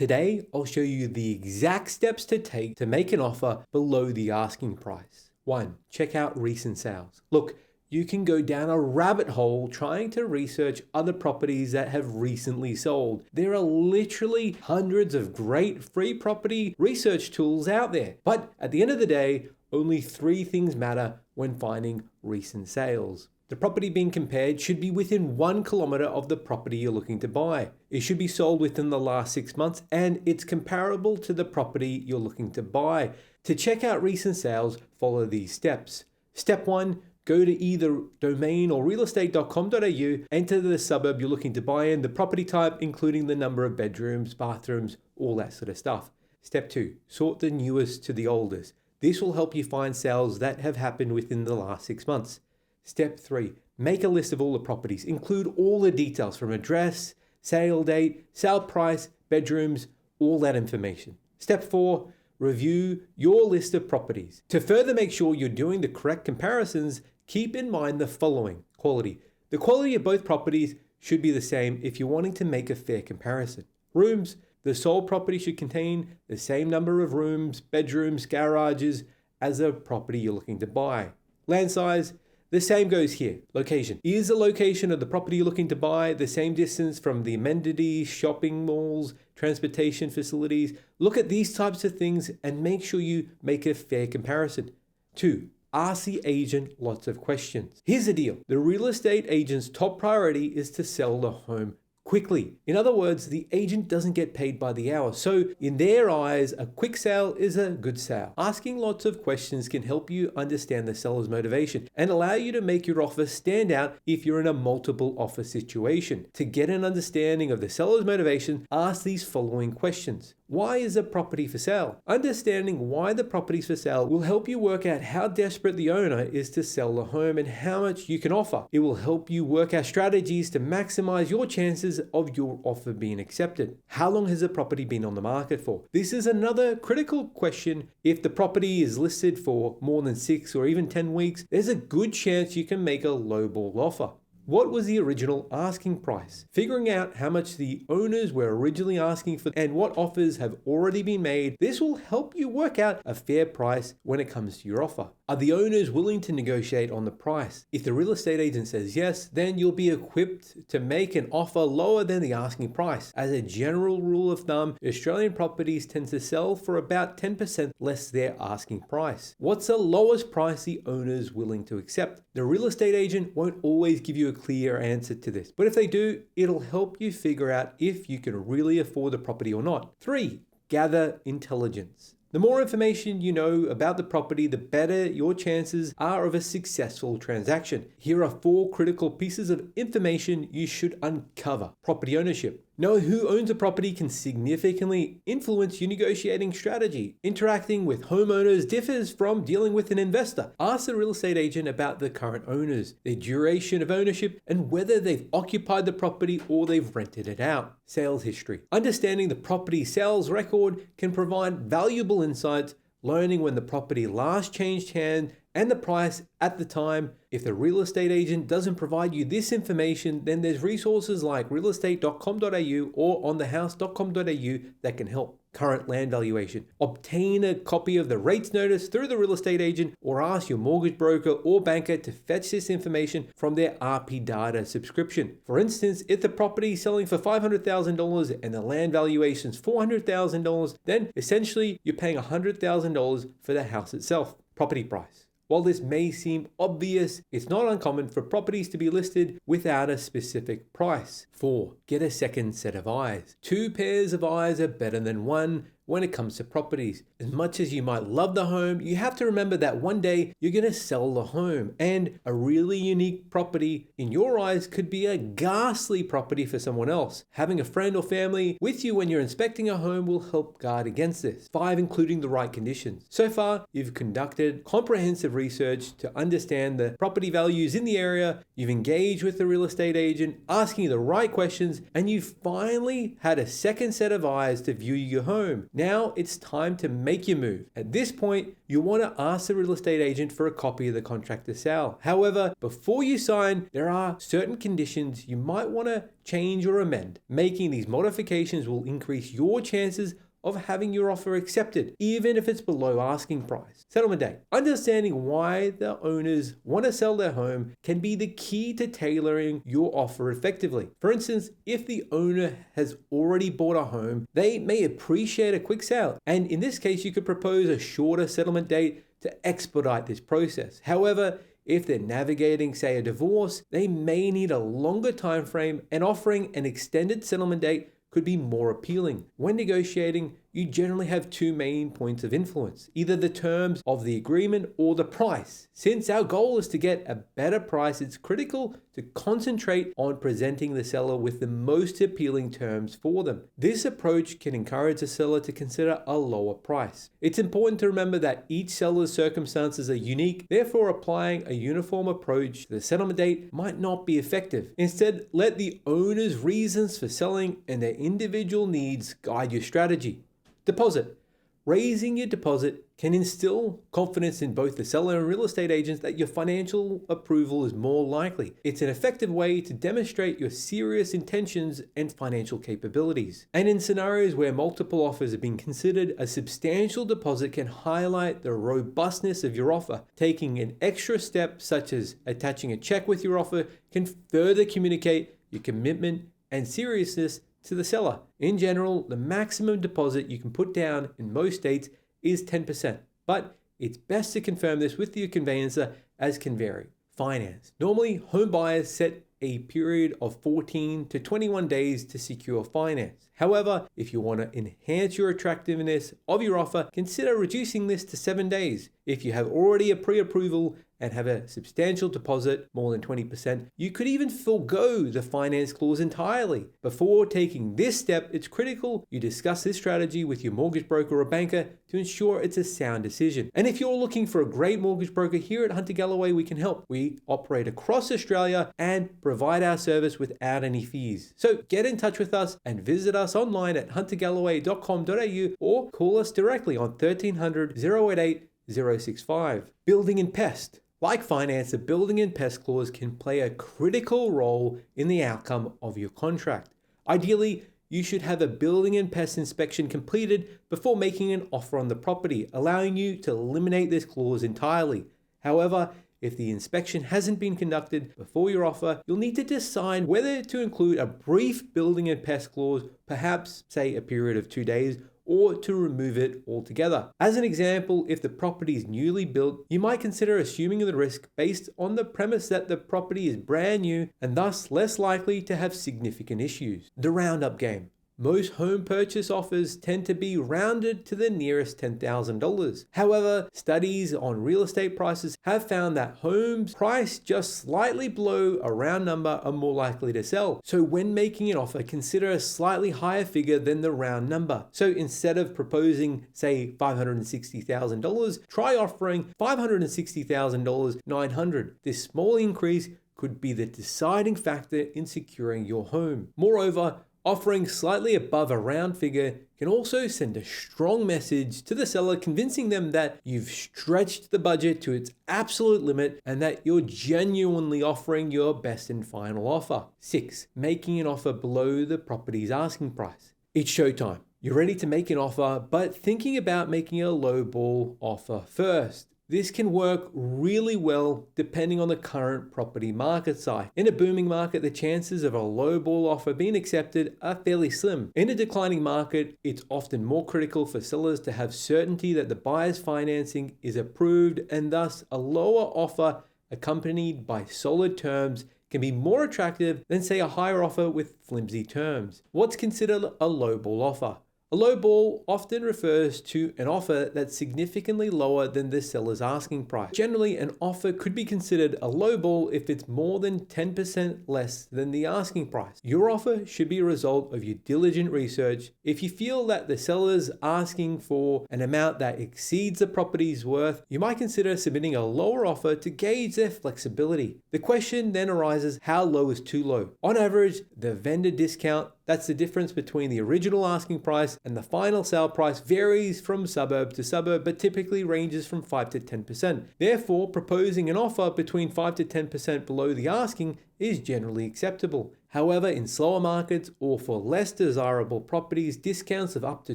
Today, I'll show you the exact steps to take to make an offer below the asking price. 1. Check out recent sales. Look, you can go down a rabbit hole trying to research other properties that have recently sold. There are literally hundreds of great free property research tools out there. But at the end of the day, only 3 things matter when finding recent sales. The property being compared should be within 1 kilometer of the property you're looking to buy. It should be sold within the last 6 months and it's comparable to the property you're looking to buy. To check out recent sales, follow these steps. Step 1, go to either domain or realestate.com.au, enter the suburb you're looking to buy in, the property type, including the number of bedrooms, bathrooms, all that sort of stuff. Step 2, sort the newest to the oldest. This will help you find sales that have happened within the last 6 months. Step 3, make a list of all the properties. Include all the details from address, sale date, sale price, bedrooms, all that information. Step 4, review your list of properties. To further make sure you're doing the correct comparisons, keep in mind the following. Quality. The quality of both properties should be the same if you're wanting to make a fair comparison. Rooms. The sold property should contain the same number of rooms, bedrooms, garages as the property you're looking to buy. Land size. The same goes here. Location. Is the location of the property you're looking to buy the same distance from the amenities, shopping malls, transportation facilities? Look at these types of things and make sure you make a fair comparison. 2. Ask the agent lots of questions. Here's the deal. The real estate agent's top priority is to sell the home quickly. In other words, the agent doesn't get paid by the hour. So in their eyes, a quick sale is a good sale. Asking lots of questions can help you understand the seller's motivation and allow you to make your offer stand out if you're in a multiple offer situation. To get an understanding of the seller's motivation, ask these following questions. Why is a property for sale? Understanding why the property is for sale will help you work out how desperate the owner is to sell the home and how much you can offer. It will help you work out strategies to maximize your chances of your offer being accepted. How long has the property been on the market for? This is another critical question. If the property is listed for more than 6 or even 10 weeks, there's a good chance you can make a lowball offer. What was the original asking price? Figuring out how much the owners were originally asking for and what offers have already been made, this will help you work out a fair price when it comes to your offer. Are the owners willing to negotiate on the price? If the real estate agent says yes, then you'll be equipped to make an offer lower than the asking price. As a general rule of thumb, Australian properties tend to sell for about 10% less their asking price. What's the lowest price the owner is willing to accept? The real estate agent won't always give you a clear answer to this, but if they do, it'll help you figure out if you can really afford the property or not. 3. Gather intelligence. The more information you know about the property, the better your chances are of a successful transaction. Here are 4 critical pieces of information you should uncover. Property ownership. Knowing who owns a property can significantly influence your negotiating strategy. Interacting with homeowners differs from dealing with an investor. Ask the real estate agent about the current owners, their duration of ownership, and whether they've occupied the property or they've rented it out. Sales history. Understanding the property sales record can provide valuable insights. Learning when the property last changed hands and the price at the time. If the real estate agent doesn't provide you this information, then there's resources like realestate.com.au or onthehouse.com.au that can help. Current land valuation. Obtain a copy of the rates notice through the real estate agent or ask your mortgage broker or banker to fetch this information from their RP Data subscription. For instance, if the property is selling for $500,000 and the land valuation is $400,000, then essentially you're paying $100,000 for the house itself. Property price. While this may seem obvious, it's not uncommon for properties to be listed without a specific price. 4. Get a second set of eyes. 2 pairs of eyes are better than 1 when it comes to properties. As much as you might love the home, you have to remember that one day you're going to sell the home, and a really unique property in your eyes could be a ghastly property for someone else. Having a friend or family with you when you're inspecting a home will help guard against this. 5. Including the right conditions. So far, you've conducted comprehensive research to understand the property values in the area, you've engaged with the real estate agent, asking the right questions, and you've finally had a second set of eyes to view your home. Now it's time to make your move. At this point, you want to ask the real estate agent for a copy of the contract to sell. However, before you sign, there are certain conditions you might want to change or amend. Making these modifications will increase your chances of having your offer accepted, even if it's below asking price. Settlement date. Understanding why the owners want to sell their home can be the key to tailoring your offer effectively. For instance, if the owner has already bought a home, they may appreciate a quick sale. And in this case, you could propose a shorter settlement date to expedite this process. However, if they're navigating, say, a divorce, they may need a longer time frame, and offering an extended settlement date could be more appealing. When negotiating, you generally have two main points of influence, either the terms of the agreement or the price. Since our goal is to get a better price, it's critical to concentrate on presenting the seller with the most appealing terms for them. This approach can encourage a seller to consider a lower price. It's important to remember that each seller's circumstances are unique, therefore applying a uniform approach to the settlement date might not be effective. Instead, let the owner's reasons for selling and their individual needs guide your strategy. Deposit. Raising your deposit can instill confidence in both the seller and real estate agents that your financial approval is more likely. It's an effective way to demonstrate your serious intentions and financial capabilities. And in scenarios where multiple offers are being considered, a substantial deposit can highlight the robustness of your offer. Taking an extra step, such as attaching a check with your offer, can further communicate your commitment and seriousness to the seller. In general, the maximum deposit you can put down in most states is 10%, but it's best to confirm this with your conveyancer, as can vary. Finance. Normally, home buyers set a period of 14 to 21 days to secure finance. However, if you want to enhance your attractiveness of your offer, consider reducing this to 7 days. If you have already a pre-approval and have a substantial deposit, more than 20%, you could even forego the finance clause entirely. Before taking this step, it's critical you discuss this strategy with your mortgage broker or banker to ensure it's a sound decision. And if you're looking for a great mortgage broker, here at Hunter Galloway, we can help. We operate across Australia and provide our service without any fees. So get in touch with us and visit us online at huntergalloway.com.au or call us directly on 1300 088 065. Building and pest. Like finance, the building and pest clause can play a critical role in the outcome of your contract. Ideally, you should have a building and pest inspection completed before making an offer on the property, allowing you to eliminate this clause entirely. However, if the inspection hasn't been conducted before your offer, you'll need to decide whether to include a brief building and pest clause, perhaps say a period of 2 days, or to remove it altogether. As an example, if the property is newly built, you might consider assuming the risk based on the premise that the property is brand new and thus less likely to have significant issues. The roundup game. Most home purchase offers tend to be rounded to the nearest $10,000. However, studies on real estate prices have found that homes priced just slightly below a round number are more likely to sell. So when making an offer, consider a slightly higher figure than the round number. So instead of proposing, say, $560,000, try offering $560,000 $900. This small increase could be the deciding factor in securing your home. Moreover, offering slightly above a round figure can also send a strong message to the seller, convincing them that you've stretched the budget to its absolute limit and that you're genuinely offering your best and final offer. 6. Making an offer below the property's asking price. It's showtime. You're ready to make an offer, but thinking about making a lowball offer first. This can work really well depending on the current property market size. In a booming market, the chances of a lowball offer being accepted are fairly slim. In a declining market, it's often more critical for sellers to have certainty that the buyer's financing is approved, and thus a lower offer accompanied by solid terms can be more attractive than, say, a higher offer with flimsy terms. What's considered a lowball offer? A lowball often refers to an offer that's significantly lower than the seller's asking price. Generally, an offer could be considered a lowball if it's more than 10% less than the asking price. Your offer should be a result of your diligent research. If you feel that the seller's asking for an amount that exceeds the property's worth, you might consider submitting a lower offer to gauge their flexibility. The question then arises, how low is too low? On average, the vendor discount That's the difference between the original asking price and the final sale price, varies from suburb to suburb, but typically ranges from 5 to 10%. Therefore, proposing an offer between 5 to 10% below the asking is generally acceptable. However, in slower markets or for less desirable properties, discounts of up to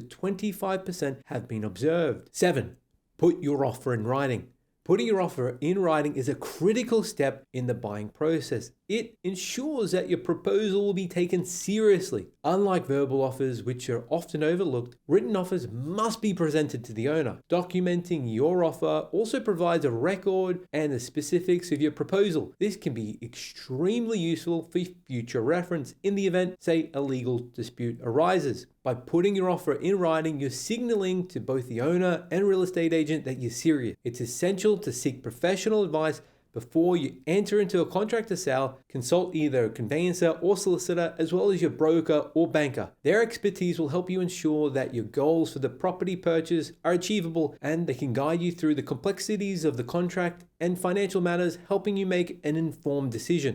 25% have been observed. 7. Put your offer in writing. Putting your offer in writing is a critical step in the buying process. It ensures that your proposal will be taken seriously. Unlike verbal offers, which are often overlooked, written offers must be presented to the owner. Documenting your offer also provides a record and the specifics of your proposal. This can be extremely useful for future reference in the event, say, a legal dispute arises. By putting your offer in writing, you're signaling to both the owner and real estate agent that you're serious. It's essential to seek professional advice before you enter into a contract to sell. Consult either a conveyancer or solicitor, as well as your broker or banker. Their expertise will help you ensure that your goals for the property purchase are achievable, and they can guide you through the complexities of the contract and financial matters, helping you make an informed decision.